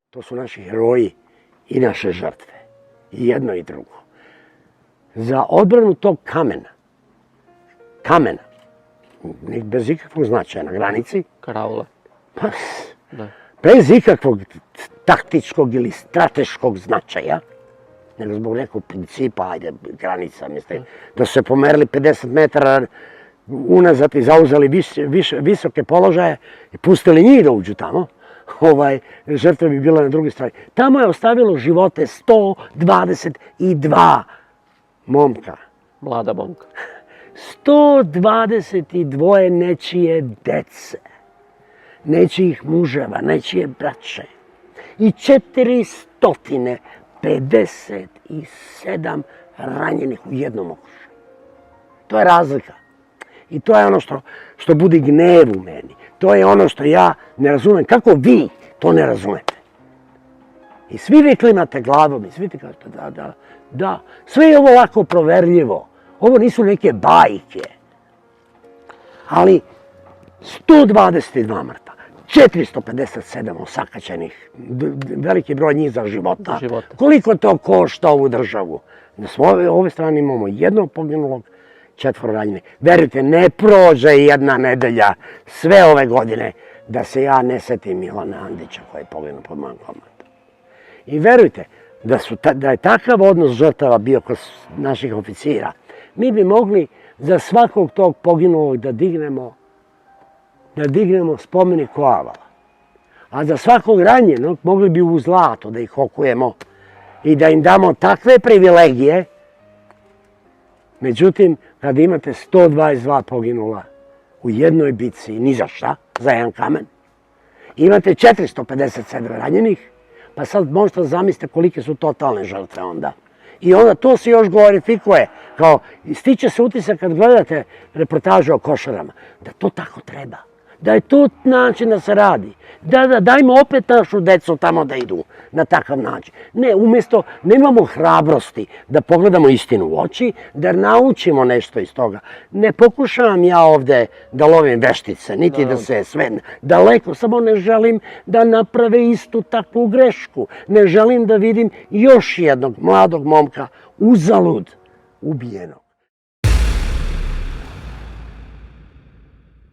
To su naši heroji i naše žrtve. I jedno i drugo. Za odbranu tog kamena, bez ikakvog značaja na granici, Karaula. bez ikakvog taktičkog ili strateškog značaja, nego zbog nekog principa, ajde, granica, mislite, da su se pomerili 50 metara unazad i zauzeli visoke položaje i pustili njih da uđu tamo, žrtve bi bila na drugoj strani. Tamo je ostavilo živote 122 momka. Mlada momka. 122 nečije dece, nečijih muževa, nečije braće i 457 ranjenih u jednom okušu. To je razlika. I to je ono što budi gnev u meni. To je ono što ja ne razumem. Kako vi to ne razumete? I svi vi klimate glavom i svi ti kažete da. Sve je ovo lako proverljivo. Ovo nisu neke bajke. Ali 122 mrtva, 457 osakaćenih, veliki broj njih za života. Koliko to košta ovu državu? Na ove strane imamo jednog poginulog, 4 ranjenih. Verujte, ne prođe jedna nedelja sve ove godine da se ja ne setim Milana Andića koji je poginuo pod mojom komandom. I verujte, da je takav odnos žrtava bio kod naših oficira, mi bi mogli za svakog tog poginulog da dignemo spomenik u Avala. A za svakog ranjenog mogli bi u zlato da ih okujemo i da im damo takve privilegije. Međutim, kada imate 122 poginula u jednoj bitci, ni za šta, za jedan kamen, imate 457 ranjenih, pa sad možete zamislite kolike su totalne žrtve onda. I onda to se još glorifikuje, kao stiče se utisak kad gledate reportaže o Košarama, da to tako treba, da je to način da se radi, dajmo opet našu decu tamo da idu na takav način. Ne, umjesto, nemamo hrabrosti da pogledamo istinu u oči, da naučimo nešto iz toga. Ne pokušavam ja ovde da lovim veštice, niti da se sve daleko, samo ne želim da naprave istu takvu grešku. Ne želim da vidim još jednog mladog momka uzalud ubijenog.